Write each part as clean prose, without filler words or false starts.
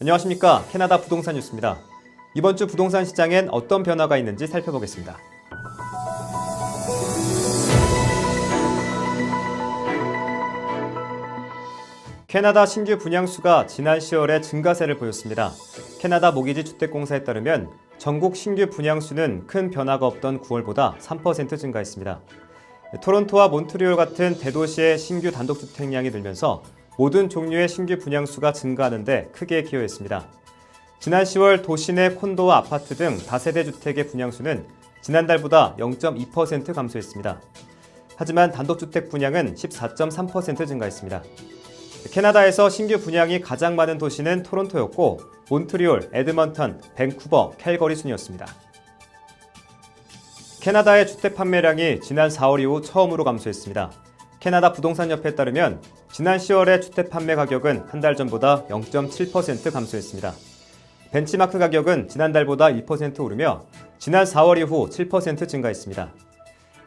안녕하십니까. 캐나다 부동산 뉴스입니다. 이번 주 부동산 시장엔 어떤 변화가 있는지 살펴보겠습니다. 캐나다 신규 분양수가 지난 10월에 증가세를 보였습니다. 캐나다 모기지 주택공사에 따르면 전국 신규 분양수는 큰 변화가 없던 9월보다 3% 증가했습니다. 토론토와 몬트리올 같은 대도시의 신규 단독주택량이 늘면서 모든 종류의 신규 분양수가 증가하는 데 크게 기여했습니다. 지난 10월 도시 내 콘도와 아파트 등 다세대 주택의 분양수는 지난달보다 0.2% 감소했습니다. 하지만 단독주택 분양은 14.3% 증가했습니다. 캐나다에서 신규 분양이 가장 많은 도시는 토론토였고 몬트리올, 에드먼턴, 밴쿠버, 캘거리 순이었습니다. 캐나다의 주택 판매량이 지난 4월 이후 처음으로 감소했습니다. 캐나다 부동산협회에 따르면 지난 10월의 주택 판매 가격은 한 달 전보다 0.7% 감소했습니다. 벤치마크 가격은 지난달보다 1% 오르며 지난 4월 이후 7% 증가했습니다.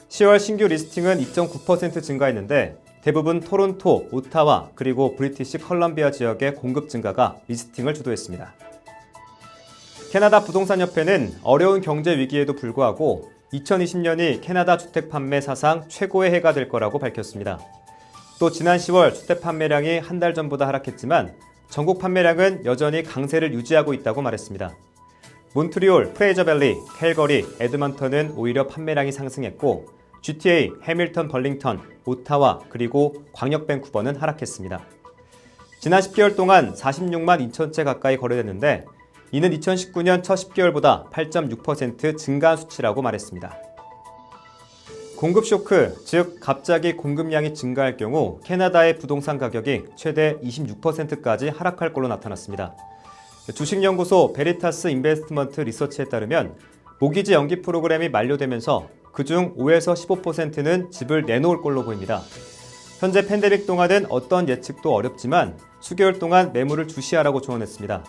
10월 신규 리스팅은 2.9% 증가했는데 대부분 토론토, 오타와 그리고 브리티시 컬럼비아 지역의 공급 증가가 리스팅을 주도했습니다. 캐나다 부동산협회는 어려운 경제 위기에도 불구하고 2020년이 캐나다 주택 판매 사상 최고의 해가 될 거라고 밝혔습니다. 또 지난 10월 주택 판매량이 한 달 전보다 하락했지만 전국 판매량은 여전히 강세를 유지하고 있다고 말했습니다. 몬트리올, 프레이저밸리, 캘거리, 에드먼턴은 오히려 판매량이 상승했고 GTA, 해밀턴, 벌링턴, 오타와 그리고 광역 밴쿠버는 하락했습니다. 지난 10개월 동안 46만 2천 채 가까이 거래됐는데 이는 2019년 첫 10개월보다 8.6% 증가한 수치라고 말했습니다. 공급 쇼크, 즉 갑자기 공급량이 증가할 경우 캐나다의 부동산 가격이 최대 26%까지 하락할 걸로 나타났습니다. 주식연구소 베리타스 인베스트먼트 리서치에 따르면 모기지 연기 프로그램이 만료되면서 그중 5에서 15%는 집을 내놓을 걸로 보입니다. 현재 팬데믹 동안은 어떤 예측도 어렵지만 수개월 동안 매물을 주시하라고 조언했습니다.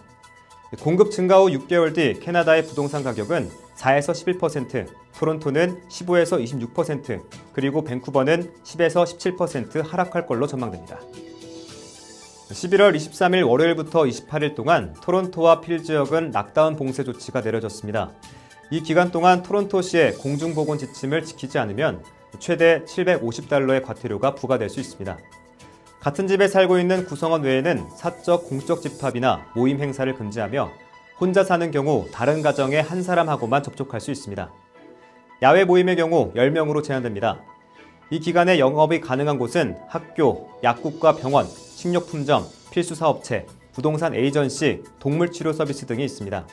공급 증가 후 6개월 뒤 캐나다의 부동산 가격은 4에서 11%, 토론토는 15에서 26%, 그리고 밴쿠버는 10에서 17% 하락할 걸로 전망됩니다. 11월 23일 월요일부터 28일 동안 토론토와 필 지역은 락다운 봉쇄 조치가 내려졌습니다. 이 기간 동안 토론토시의 공중보건 지침을 지키지 않으면 최대 $750의 과태료가 부과될 수 있습니다. 같은 집에 살고 있는 구성원 외에는 사적 공적 집합이나 모임 행사를 금지하며 혼자 사는 경우 다른 가정의 한 사람하고만 접촉할 수 있습니다. 야외 모임의 경우 10명으로 제한됩니다. 이 기간에 영업이 가능한 곳은 학교, 약국과 병원, 식료품점, 필수사업체, 부동산 에이전시, 동물치료 서비스 등이 있습니다.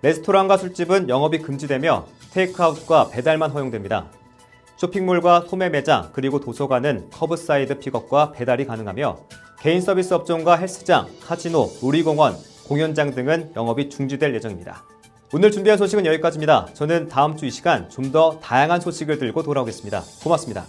레스토랑과 술집은 영업이 금지되며 테이크아웃과 배달만 허용됩니다. 쇼핑몰과 소매 매장 그리고 도서관은 커브사이드 픽업과 배달이 가능하며 개인 서비스 업종과 헬스장, 카지노, 놀이공원, 공연장 등은 영업이 중지될 예정입니다. 오늘 준비한 소식은 여기까지입니다. 저는 다음 주 이 시간 좀 더 다양한 소식을 들고 돌아오겠습니다. 고맙습니다.